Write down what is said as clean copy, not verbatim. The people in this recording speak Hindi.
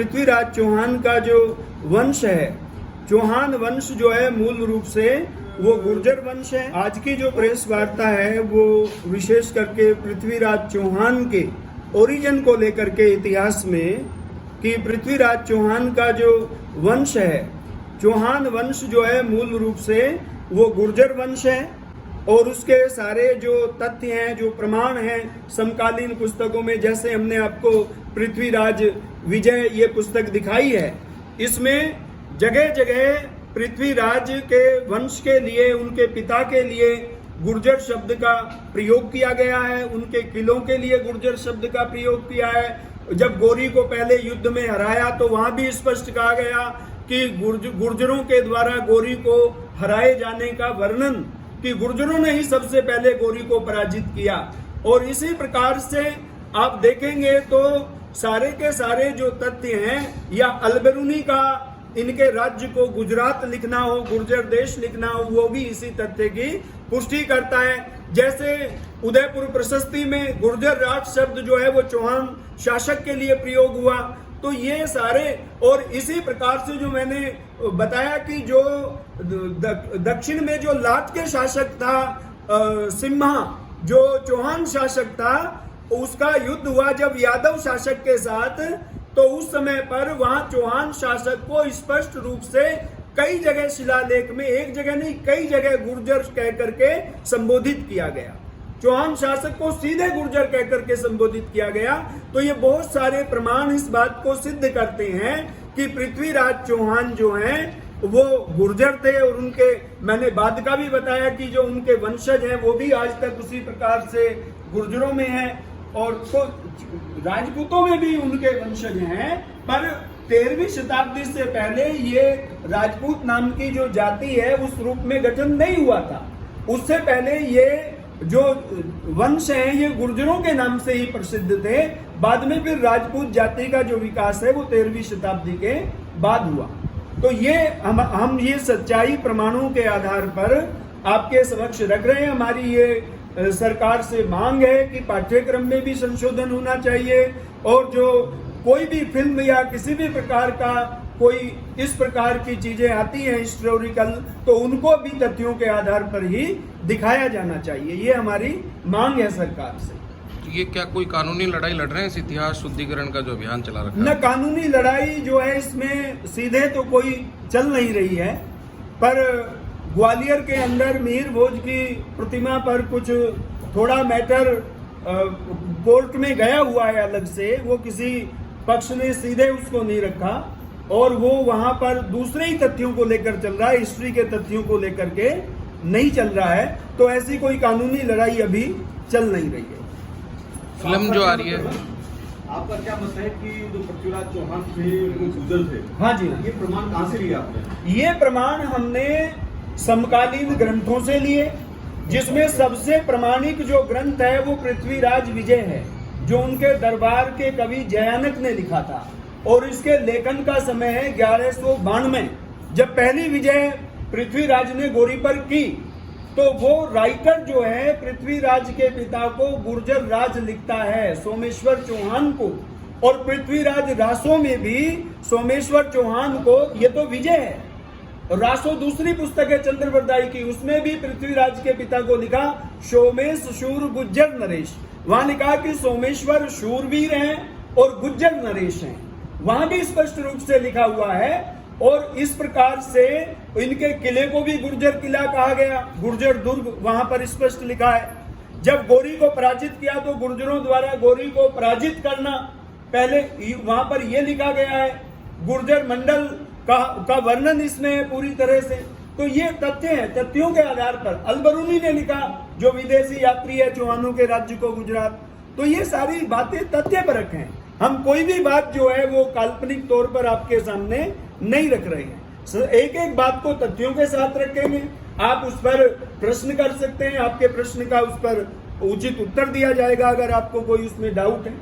पृथ्वीराज चौहान का जो वंश है, चौहान वंश जो है मूल रूप से वो गुर्जर वंश है। आज की जो प्रेस वार्ता है वो विशेष करके पृथ्वीराज चौहान के ओरिजिन को लेकर के इतिहास में, कि पृथ्वीराज चौहान का जो वंश है, चौहान वंश जो है मूल रूप से वो गुर्जर वंश है। और उसके सारे जो तथ्य हैं, जो प्रमाण हैं समकालीन पुस्तकों में, जैसे हमने आपको पृथ्वीराज विजय ये पुस्तक दिखाई है, इसमें जगह जगह पृथ्वीराज के वंश के लिए, उनके पिता के लिए गुर्जर शब्द का प्रयोग किया गया है, उनके किलों के लिए गुर्जर शब्द का प्रयोग किया है। जब गौरी को पहले युद्ध में हराया तो वहां भी स्पष्ट कहा गया कि गुर्जरों के द्वारा गौरी को हराए जाने का वर्णन, कि गुर्जरों ने ही सबसे पहले गौरी को पराजित किया। और इसी प्रकार से आप देखेंगे तो सारे के सारे जो तथ्य हैं, या अलबरूनी का इनके राज्य को गुजरात लिखना हो, गुर्जर देश लिखना हो, वो भी इसी तथ्य की पुष्टि करता है। जैसे उदयपुर प्रशस्ति में गुर्जर राज शब्द जो है वो चौहान शासक के लिए प्रयोग हुआ। तो ये सारे, और इसी प्रकार से जो मैंने बताया कि जो दक्षिण में जो लाट के शासक था सिम्हा, जो चौहान शासक था, उसका युद्ध हुआ जब यादव शासक के साथ, तो उस समय पर वहां चौहान शासक को स्पष्ट रूप से कई जगह शिलालेख में, एक जगह नहीं कई जगह गुर्जर कह करके संबोधित किया गया। चौहान शासक को सीधे गुर्जर कहकर के संबोधित किया गया। तो ये बहुत सारे प्रमाण इस बात को सिद्ध करते हैं कि पृथ्वीराज चौहान जो हैं वो गुर्जर थे। और उनके, मैंने बाद का भी बताया कि जो उनके वंशज हैं वो भी आज तक उसी प्रकार से गुर्जरों में हैं, और तो राजपूतों में भी उनके वंशज हैं। पर 13वीं शताब्दी से पहले ये राजपूत नाम की जो जाति है उस रूप में गठन नहीं हुआ था। उससे पहले ये जो वंश हैं ये गुर्जरों के नाम से ही प्रसिद्ध थे। बाद में फिर राजपूत जाति का जो विकास है वो 13वीं शताब्दी के बाद हुआ। तो ये हम ये सच्चाई प्रमाणों के आधार पर आपके समक्ष रख रहे हैं। हमारी ये सरकार से मांग है कि पाठ्यक्रम में भी संशोधन होना चाहिए, और जो कोई भी फिल्म या किसी भी प्रकार का कोई इस प्रकार की चीजें आती हैं हिस्टोरिकल, तो उनको भी तथ्यों के आधार पर ही दिखाया जाना चाहिए। ये हमारी मांग है सरकार से। ये क्या कोई कानूनी लड़ाई लड़ रहे हैं इस इतिहास शुद्धिकरण का जो अभियान चला रखा है? न कानूनी लड़ाई जो है इसमें सीधे तो कोई चल नहीं रही है, पर ग्वालियर के अंदर मिहिर भोज की प्रतिमा पर कुछ थोड़ा मैटर कोर्ट में गया हुआ है अलग से। वो किसी पक्ष ने सीधे उसको नहीं रखा, और वो वहां पर दूसरे ही तथ्यों को लेकर चल रहा है, हिस्ट्री के तथ्यों को लेकर के नहीं चल रहा है। तो ऐसी कोई कानूनी लड़ाई अभी चल नहीं रही है। फिल्म जो आ रही है, आपका क्या मत है कि जो पृथ्वीराज चौहान थे वो गुर्जर थे? हाँ जी, ये प्रमाण कहाँ से लिया आपने? ये प्रमाण हमने समकालीन ग्रंथों से लिए, जिसमें सबसे प्रमाणिक जो ग्रंथ है वो पृथ्वीराज विजय है, जो उनके दरबार के कवि जयानक ने लिखा था। और इसके लेखन का समय है 1192। जब पहली विजय पृथ्वीराज ने गौरी पर की, तो वो राइटर जो है पृथ्वीराज के पिता को गुर्जर राज लिखता है, सोमेश्वर चौहान को। और पृथ्वीराज रासों में भी सोमेश्वर चौहान को, ये तो विजय है। रासो दूसरी पुस्तक है चंद्रवरदाई की, उसमें भी पृथ्वीराज के पिता को लिखा सोमेश शूर गुज्जर नरेश। वहां लिखा कि सोमेश्वर शूरवीर हैं और गुज्जर नरेश हैं, वहां भी स्पष्ट रूप से लिखा हुआ है। और इस प्रकार से इनके किले को भी गुर्जर किला कहा गया, गुर्जर दुर्ग वहां पर स्पष्ट लिखा है। जब गौरी को पराजित किया तो गुर्जरों द्वारा गौरी को पराजित करना, पहले वहां पर यह लिखा गया है। गुर्जर मंडल का वर्णन इसमें है पूरी तरह से। तो ये तथ्य हैं, तथ्यों के आधार पर अलबरूनी ने लिखा, जो विदेशी यात्री है चौहानों के राज्य को गुजरात। तो ये सारी बातें तथ्य पर रखें। हम कोई भी बात जो है वो काल्पनिक तौर पर आपके सामने नहीं रख रहे हैं। एक एक बात को तथ्यों के साथ रखेंगे। आप उस पर प्रश्न कर सकते हैं, आपके प्रश्न का उस पर उचित उत्तर दिया जाएगा अगर आपको कोई उसमें डाउट है।